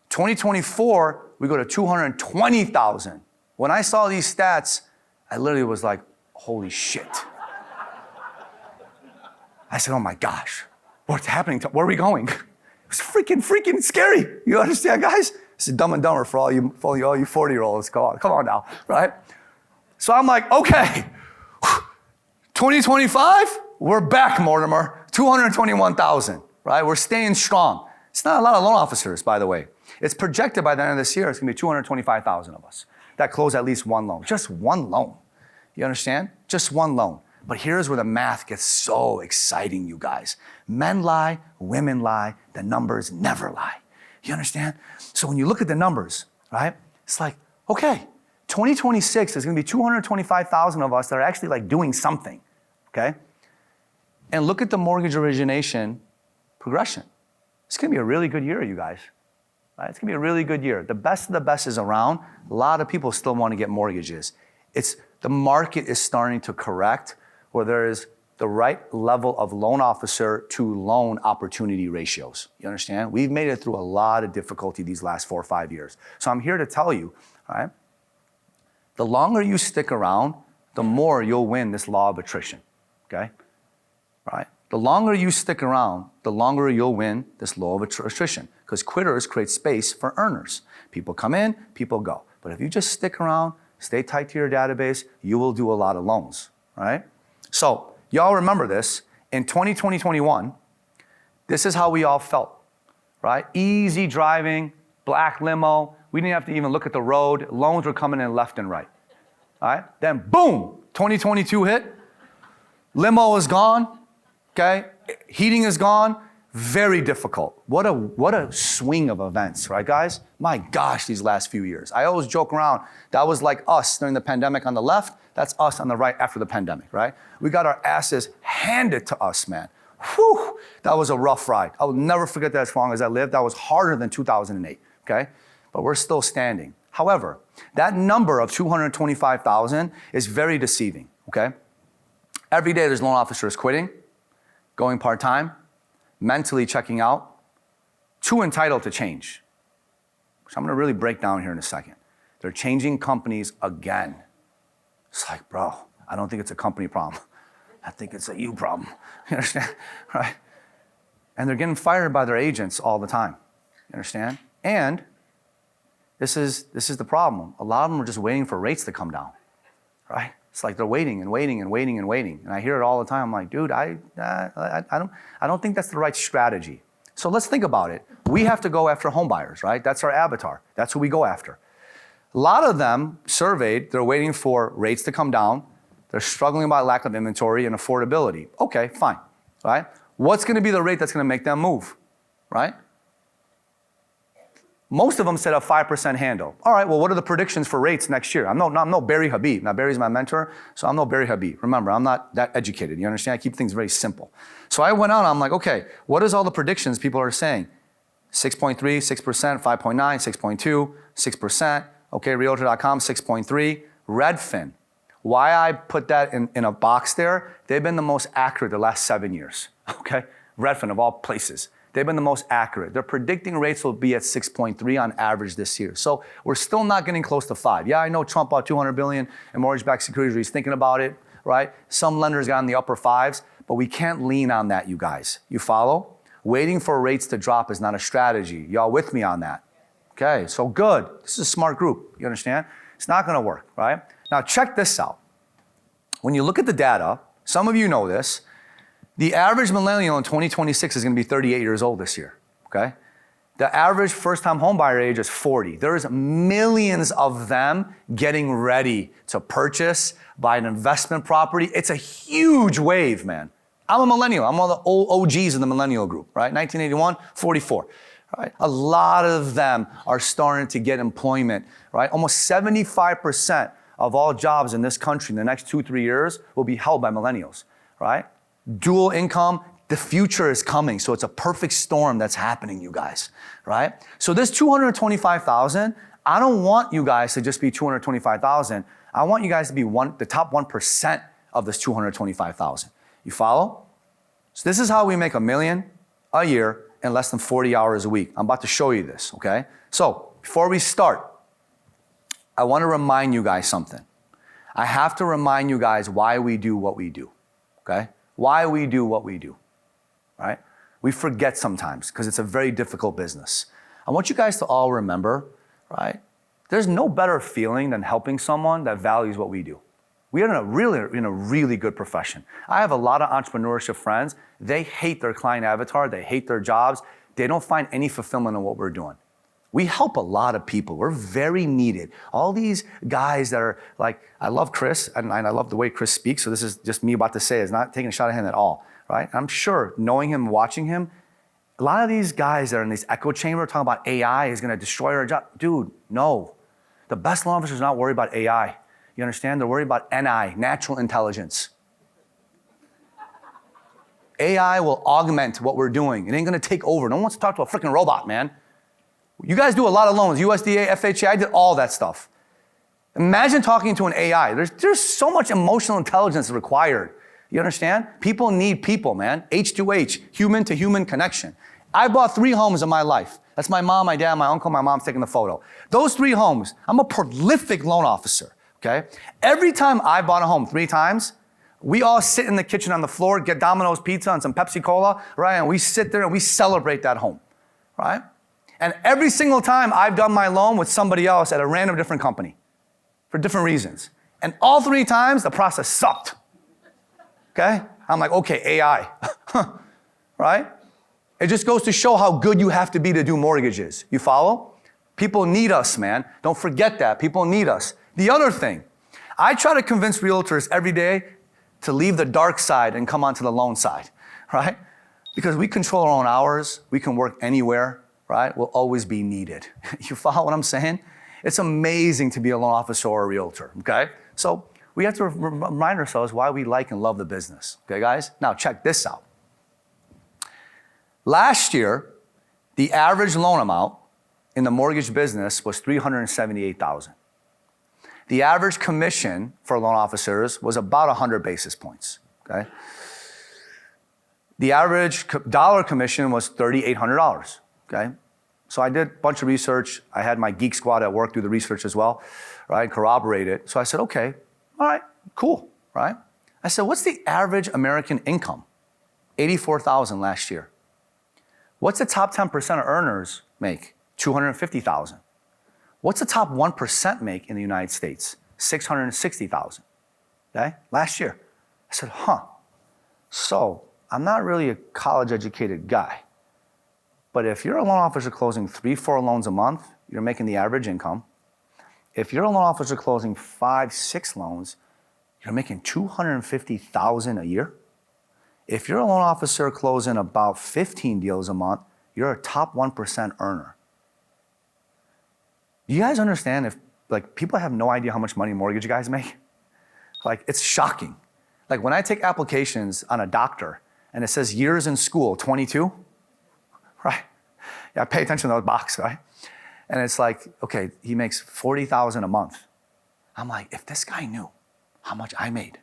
2024, we go to 220,000. When I saw these stats, I literally was like, holy shit. I said, oh my gosh, what's happening? Where are we going? It was freaking scary. You understand, guys? This is Dumb and Dumber for all you 40-year-olds. Come on now, right? So I'm like, okay, 2025, we're back, Mortimer. 221,000, right? We're staying strong. It's not a lot of loan officers, by the way. It's projected by the end of this year, it's gonna be 225,000 of us that close at least one loan. Just one loan. You understand? Just one loan. But here's where the math gets so exciting, you guys. Men lie, women lie, the numbers never lie. You understand? So when you look at the numbers, right? It's like, okay, 2026 is gonna be 225,000 of us that are actually like doing something, okay? And look at the mortgage origination progression. It's gonna be a really good year, you guys. Right? It's gonna be a really good year. The best of the best is around. A lot of people still wanna get mortgages. The market is starting to correct where there is the right level of loan officer to loan opportunity ratios. You understand? We've made it through a lot of difficulty these last 4 or 5 years. So I'm here to tell you, right? The longer you stick around, the more you'll win this law of attrition, okay? Right? The longer you stick around, the longer you'll win this law of attrition because quitters create space for earners. People come in, people go. But if you just stick around, stay tight to your database, you will do a lot of loans, right? So y'all remember this. In 2021, this is how we all felt, right? Easy driving, black limo. We didn't have to even look at the road. Loans were coming in left and right, all right? Then boom, 2022 hit. Limo is gone, okay? Heating is gone. Very difficult. What a swing of events, right, guys? My gosh, these last few years. I always joke around. That was like us during the pandemic on the left. That's us on the right after the pandemic, right? We got our asses handed to us, man. Whew, that was a rough ride. I will never forget that as long as I live. That was harder than 2008, okay? But we're still standing. However, that number of 225,000 is very deceiving, okay? Every day there's loan officers quitting, going part-time, mentally checking out, too entitled to change. Which I'm gonna really break down here in a second. They're changing companies again. It's like, bro, I don't think it's a company problem. I think it's a you problem. You understand, right? And they're getting fired by their agents all the time. You understand? And this is the problem. A lot of them are just waiting for rates to come down, right? It's like they're waiting and waiting and waiting and waiting. And I hear it all the time. I'm like, dude, I don't think that's the right strategy. So let's think about it. We have to go after home buyers, right? That's our avatar. That's who we go after. A lot of them surveyed, they're waiting for rates to come down. They're struggling about lack of inventory and affordability. Okay, fine, right? What's gonna be the rate that's gonna make them move, right? Most of them said a 5% handle. All right, well, what are the predictions for rates next year? I'm no Barry Habib. Now, Barry's my mentor, so I'm no Barry Habib. Remember, I'm not that educated. You understand? I keep things very simple. So I went out, I'm like, okay, what is all the predictions people are saying? 6.3, 6%, 5.9, 6.2, 6%. Okay, Realtor.com, 6.3. Redfin. Why I put that in a box there, they've been the most accurate the last 7 years. Okay, Redfin of all places. They've been the most accurate. They're predicting rates will be at 6.3 on average this year. So we're still not getting close to 5. Yeah, I know Trump bought $200 billion in mortgage-backed securities. He's thinking about it, right? Some lenders got in the upper 5s, but we can't lean on that, you guys. You follow? Waiting for rates to drop is not a strategy. Y'all with me on that? Okay, so good. This is a smart group. You understand? It's not going to work, right? Now check this out. When you look at the data, some of you know this, the average millennial in 2026 is going to be 38 years old this year, okay? The average first-time homebuyer age is 40. There's millions of them getting ready to purchase, buy an investment property. It's a huge wave, man. I'm a millennial. I'm one of the old OGs in the millennial group, right? 1981, 44, right? A lot of them are starting to get employment, right? Almost 75% of all jobs in this country in the next 2-3 years will be held by millennials, right? Dual income, the future is coming. So it's a perfect storm that's happening, you guys, right? So this 225,000, I don't want you guys to just be 225,000. I want you guys to be the top 1% of this 225,000. You follow? So this is how we make $1 million a year in less than 40 hours a week. I'm about to show you this, okay? So before we start, I want to remind you guys something. I have to remind you guys why we do what we do, okay? Why we do what we do, right? We forget sometimes because it's a very difficult business. I want you guys to all remember, right? There's no better feeling than helping someone that values what we do. We are in a really good profession. I have a lot of entrepreneurship friends. They hate their client avatar. They hate their jobs. They don't find any fulfillment in what we're doing. We help a lot of people. We're very needed. All these guys that are like, I love Chris, and I love the way Chris speaks, so this is just me about to say, it's not taking a shot at him at all, right? I'm sure, knowing him, watching him, a lot of these guys that are in this echo chamber talking about AI is gonna destroy our job. Dude, no. The best loan officers are not worried about AI. You understand? They're worried about NI, natural intelligence. AI will augment what we're doing. It ain't gonna take over. No one wants to talk to a freaking robot, man. You guys do a lot of loans, USDA, FHA, I did all that stuff. Imagine talking to an AI. There's so much emotional intelligence required. You understand? People need people, man. H2H, human to human connection. I bought 3 homes in my life. That's my mom, my dad, my uncle, my mom's taking the photo. Those 3 homes, I'm a prolific loan officer, okay? Every time I bought a home 3 times, we all sit in the kitchen on the floor, get Domino's pizza and some Pepsi Cola, right? And we sit there and we celebrate that home, right? And every single time I've done my loan with somebody else at a random different company for different reasons. And all 3 times, the process sucked. Okay? I'm like, okay, AI, right? It just goes to show how good you have to be to do mortgages. You follow? People need us, man. Don't forget that. People need us. The other thing, I try to convince realtors every day to leave the dark side and come onto the loan side, right? Because we control our own hours. We can work anywhere. Right, will always be needed. You follow what I'm saying? It's amazing to be a loan officer or a realtor, okay? So we have to remind ourselves why we like and love the business, okay, guys? Now check this out. Last year, the average loan amount in the mortgage business was $378,000. The average commission for loan officers was about 100 basis points, okay? The average dollar commission was $3,800. Okay, so I did a bunch of research. I had my geek squad at work do the research as well, right, corroborate it. So I said, okay, all right, cool, right? I said, what's the average American income? $84,000 last year. What's the top 10% of earners make? $250,000. What's the top 1% make in the United States? $660,000. Okay? Last year. I said, so I'm not really a college-educated guy. But if you're a loan officer closing 3-4 loans a month, you're making the average income. If you're a loan officer closing 5-6 loans, you're making $250,000 a year. If you're a loan officer closing about 15 deals a month, you're a top 1% earner. Do you guys understand if people have no idea how much money mortgage guys make? It's shocking. When I take applications on a doctor and it says years in school, 22, right? Yeah, pay attention to that box, right? And it's okay, he makes $40,000 a month. I'm if this guy knew how much I made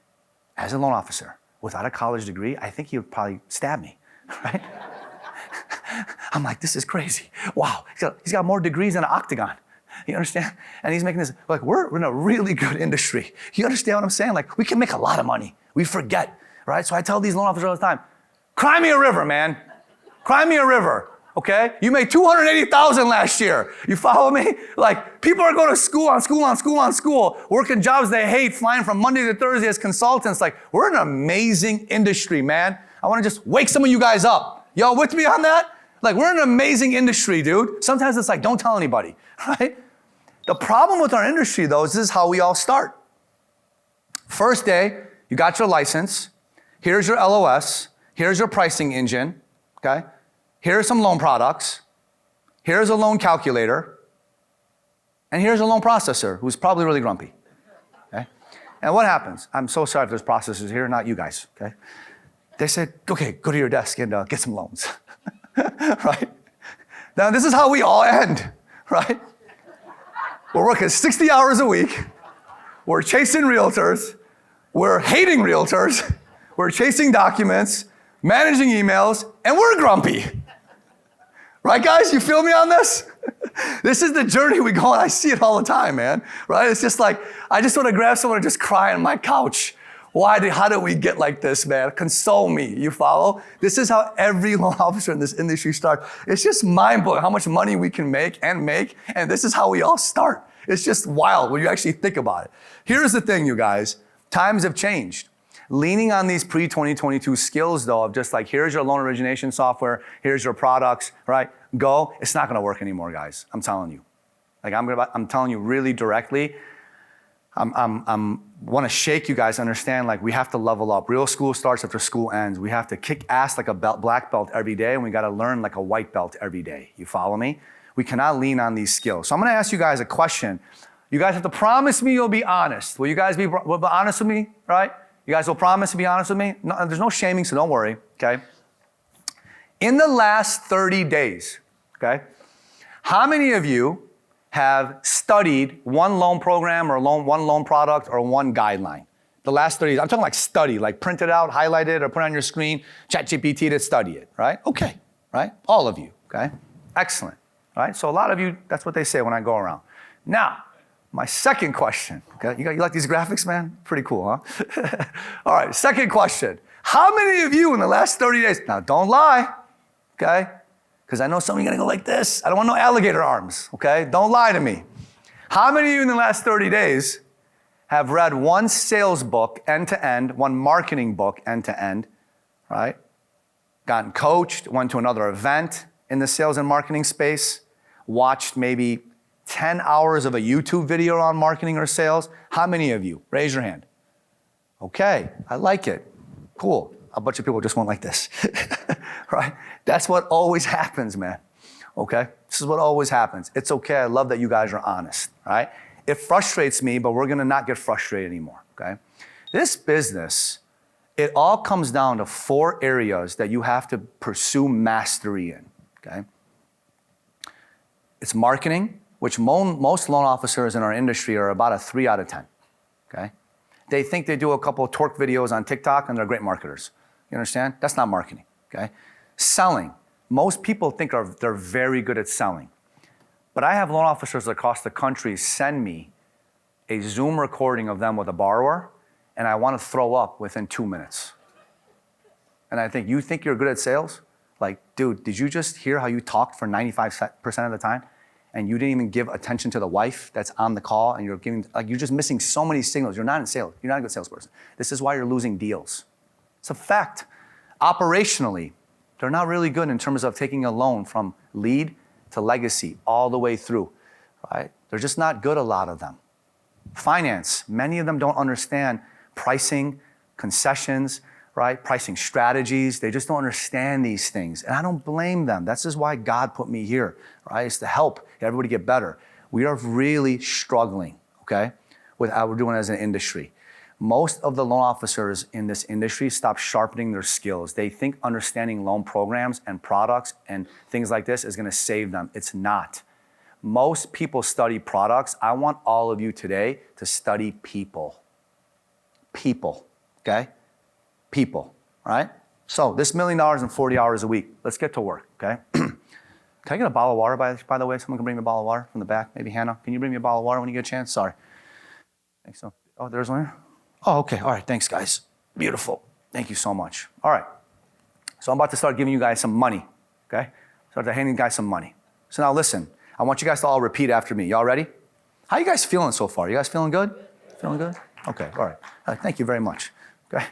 as a loan officer without a college degree, I think he would probably stab me, right? I'm this is crazy. Wow, he's got more degrees than an octagon. You understand? And he's making this, we're in a really good industry. You understand what I'm saying? We can make a lot of money. We forget, right? So I tell these loan officers all the time, cry me a river, man. Cry me a river, okay? You made $280,000 last year. You follow me? People are going to school, working jobs they hate, flying from Monday to Thursday as consultants. We're an amazing industry, man. I want to just wake some of you guys up. Y'all with me on that? We're an amazing industry, dude. Sometimes it's don't tell anybody, right? The problem with our industry, though, is this is how we all start. First day, you got your license. Here's your LOS. Here's your pricing engine, okay? Here are some loan products. Here's a loan calculator. And here's a loan processor who's probably really grumpy, okay? And what happens? I'm so sorry if there's processors here, not you guys, okay? They said, okay, go to your desk and get some loans, right? Now, this is how we all end, right? We're working 60 hours a week. We're chasing realtors. We're hating realtors. We're chasing documents, managing emails, and we're grumpy. Right, guys? You feel me on this? This is the journey we go on. I see it all the time, man. Right? It's just I just want to grab someone and just cry on my couch. How did we get like this, man? Console me. You follow? This is how every loan officer in this industry starts. It's just mind-blowing how much money we can make, and this is how we all start. It's just wild when you actually think about it. Here's the thing, you guys. Times have changed. Leaning on these pre-2022 skills, though, of just here's your loan origination software, here's your products, right? Go. It's not going to work anymore, guys. I'm telling you. I'm telling you really directly. Want to shake you guys, understand, we have to level up. Real school starts after school ends. We have to kick ass like a black belt every day, and we got to learn like a white belt every day. You follow me? We cannot lean on these skills. So I'm going to ask you guys a question. You guys have to promise me you'll be honest. Will you guys be honest with me, right? You guys will promise to be honest with me? No, there's no shaming, so don't worry, okay? In the last 30 days, okay, how many of you have studied one loan program or one loan product or one guideline? The last 30 days. I'm talking study, print it out, highlight it, or put it on your screen, ChatGPT to study it, right? Okay, right? All of you, okay? Excellent, right? So a lot of you, that's what they say when I go around. Now, my second question, okay? You like these graphics, man? Pretty cool, huh? All right, second question. How many of you in the last 30 days, now don't lie, okay? Because I know some of you are going to go like this. I don't want no alligator arms, okay? Don't lie to me. How many of you in the last 30 days have read one sales book end-to-end, one marketing book end-to-end, right? Gotten coached, went to another event in the sales and marketing space, watched maybe 10 hours of a YouTube video on marketing or sales? How many of you? Raise your hand. Okay, I like it. Cool. A bunch of people just went like this, right? That's what always happens, man, okay? This is what always happens. It's okay. I love that you guys are honest, right? It frustrates me, but we're going to not get frustrated anymore, okay? This business, it all comes down to 4 areas that you have to pursue mastery in, okay? It's marketing, which most loan officers in our industry are about a 3 out of 10, okay? They think they do a couple of twerk videos on TikTok and they're great marketers. You understand? That's not marketing, okay? Selling. Most people think they're very good at selling. But I have loan officers across the country send me a Zoom recording of them with a borrower, and I want to throw up within 2 minutes. And I think, you think you're good at sales? Like, dude, did you just hear how you talked for 95% of the time? And you didn't even give attention to the wife that's on the call, and you're just missing so many signals. You're not in sales. You're not a good salesperson. This is why you're losing deals. It's a fact. Operationally, they're not really good in terms of taking a loan from lead to legacy all the way through, right? They're just not good, a lot of them. Finance, many of them don't understand pricing, concessions, right? Pricing strategies. They just don't understand these things. And I don't blame them. That's just why God put me here, right? It's to help everybody get better. We are really struggling, okay, with how we're doing as an industry. Most of the loan officers in this industry stop sharpening their skills. They think understanding loan programs and products and things like this is going to save them. It's not. Most people study products. I want all of you today to study people. People, okay? People, right? So this $1 million in 40 hours a week. Let's get to work, okay? Can I get a bottle of water, by the way? Someone can bring me a bottle of water from the back. Maybe Hannah. Can you bring me a bottle of water when you get a chance? Sorry. Thanks so. Oh, there's one here? Oh, okay. All right. Thanks, guys. Beautiful. Thank you so much. All right. So I'm about to start giving you guys some money, okay? Start handing you guys some money. So now listen. I want you guys to all repeat after me. Y'all ready? How you guys feeling so far? You guys feeling good? Feeling good? Okay. All right. Thank you very much. Okay.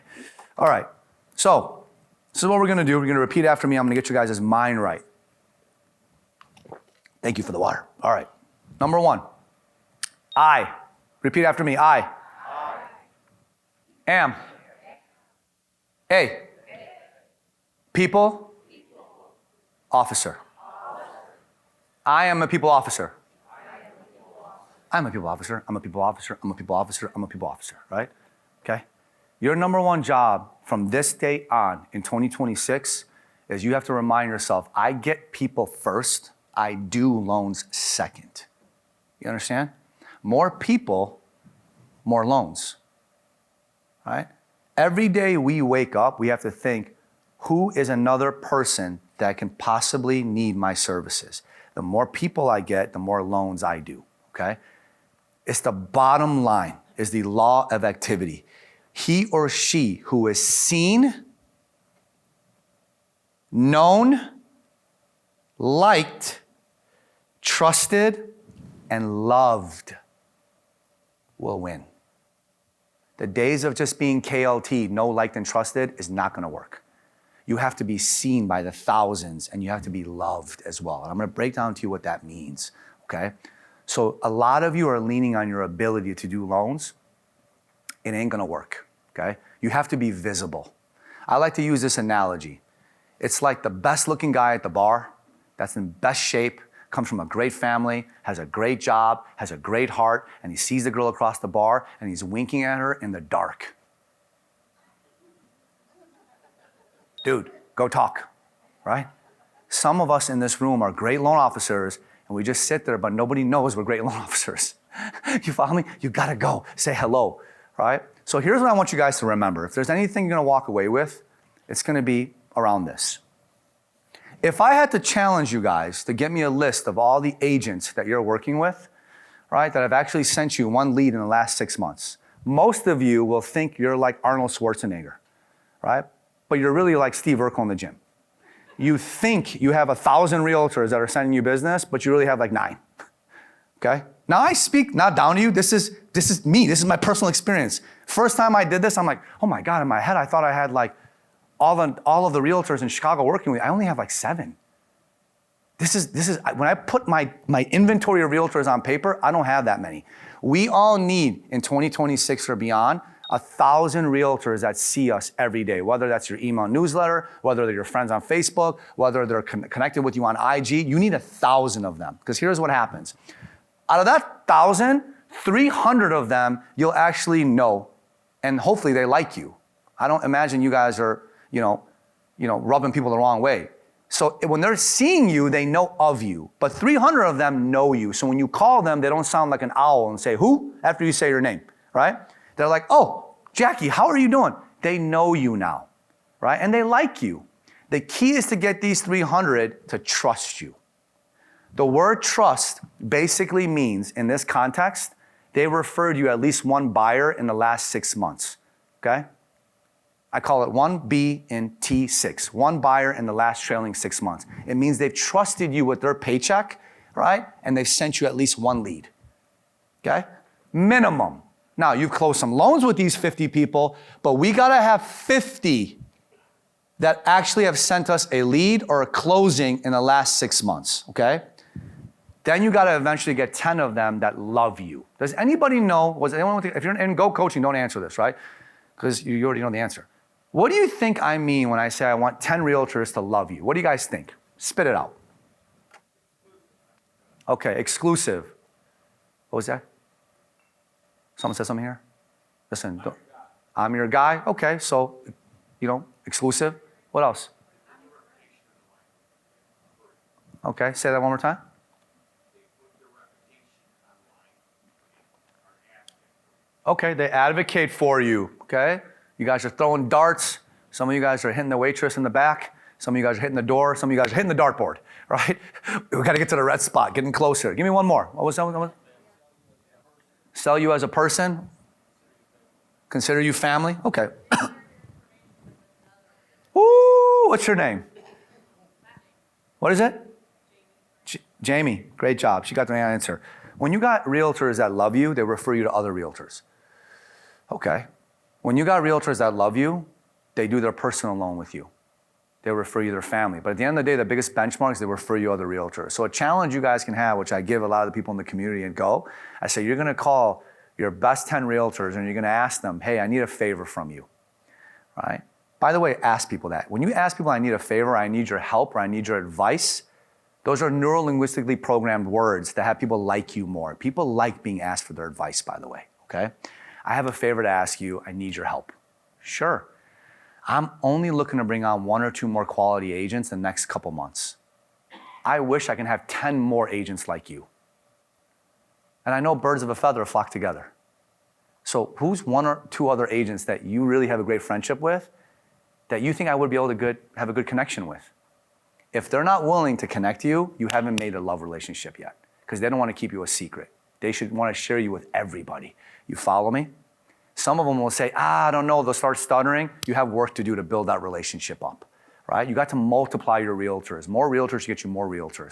All right. So this is what we're going to do. We're going to repeat after me. I'm going to get you guys' mind right. Thank you for the water. All right. Number one, I. Repeat after me. I am a people officer. I am a people officer. I'm a people officer. I'm a people officer. I'm a people officer. I'm a people officer, right? Okay? Your number one job from this day on in 2026 is you have to remind yourself, I get people first. I do loans second. You understand? More people, more loans, right? Every day we wake up, we have to think, who is another person that can possibly need my services? The more people I get, the more loans I do, okay? It's the bottom line, is the law of activity. He or she who is seen, known, liked, trusted, and loved will win. The days of just being KLT, no liked and trusted, is not gonna work. You have to be seen by the thousands, and you have to be loved as well. And I'm gonna break down to you what that means, okay? So a lot of you are leaning on your ability to do loans. It ain't gonna work, okay? You have to be visible. I like to use this analogy. It's like the best looking guy at the bar that's in best shape, comes from a great family, has a great job, has a great heart, and he sees the girl across the bar and he's winking at her in the dark. Dude, go talk, right? Some of us in this room are great loan officers and we just sit there, but nobody knows we're great loan officers. You follow me? You gotta go, say hello, right? So here's what I want you guys to remember. If there's anything you're gonna walk away with, it's gonna be around this. If I had to challenge you guys to get me a list of all the agents that you're working with, right, that have actually sent you one lead in the last 6 months, most of you will think you're like Arnold Schwarzenegger, right? But you're really like Steve Urkel in the gym. You think you have 1,000 realtors that are sending you business, but you really have like 9, okay? Now I speak not down to you. This is me. This is my personal experience. First time I did this, I'm like, oh my God, in my head, I thought I had like all of the realtors in Chicago working with me. I only have like 7. This is when I put my inventory of realtors on paper, I don't have that many. We all need in 2026 or beyond 1,000 realtors that see us every day, whether that's your email newsletter, whether they're your friends on Facebook, whether they're connected with you on IG. You need 1,000 of them, because here's what happens. Out of that 1,000, 300 of them you'll actually know, and hopefully they like you. I don't imagine you guys are, rubbing people the wrong way. So when they're seeing you, they know of you. But 300 of them know you. So when you call them, they don't sound like an owl and say, who? After you say your name, right? They're like, oh, Jackie, how are you doing? They know you now, right? And they like you. The key is to get these 300 to trust you. The word trust basically means, in this context, they referred you at least one buyer in the last 6 months, okay? I call it 1B in T6, one buyer in the last trailing 6 months. It means they've trusted you with their paycheck, right? And they've sent you at least one lead, okay? Minimum. Now, you've closed some loans with these 50 people, but we gotta have 50 that actually have sent us a lead or a closing in the last 6 months, okay? Then you gotta eventually get 10 of them that love you. Does anybody know, if you're in Go Coaching, don't answer this, right? Because you already know the answer. What do you think I mean when I say I want 10 realtors to love you? What do you guys think? Spit it out. Okay, exclusive. What was that? Someone said something here? Listen, I'm your guy. Okay, so, exclusive. What else? Okay, say that one more time. Okay, they advocate for you, okay? You guys are throwing darts. Some of you guys are hitting the waitress in the back. Some of you guys are hitting the door. Some of you guys are hitting the dartboard, right? We got to get to the red spot, getting closer. Give me one more. What was that? Sell you as a person. Consider you family. Okay. Ooh, what's your name? What is it? Jamie. Great job. She got the answer. When you got realtors that love you, they refer you to other realtors. Okay. When you got realtors that love you, they do their personal loan with you. They refer you to their family. But at the end of the day, the biggest benchmark is they refer you to other realtors. So a challenge you guys can have, which I give a lot of the people in the community and Go, I say you're gonna call your best 10 realtors and you're gonna ask them, hey, I need a favor from you, right? By the way, ask people that. When you ask people, I need a favor, I need your help, or I need your advice, those are neuro-linguistically programmed words that have people like you more. People like being asked for their advice, by the way, okay? I have a favor to ask you, I need your help. Sure. I'm only looking to bring on 1 or 2 more quality agents in the next couple months. I wish I can have 10 more agents like you. And I know birds of a feather flock together. So who's 1 or 2 other agents that you really have a great friendship with that you think I would be able to have a good connection with? If they're not willing to connect you, you haven't made a love relationship yet because they don't want to keep you a secret. They should want to share you with everybody. You follow me? Some of them will say, I don't know, they'll start stuttering. You have work to do to build that relationship up, right? You got to multiply your realtors. More realtors get you more realtors.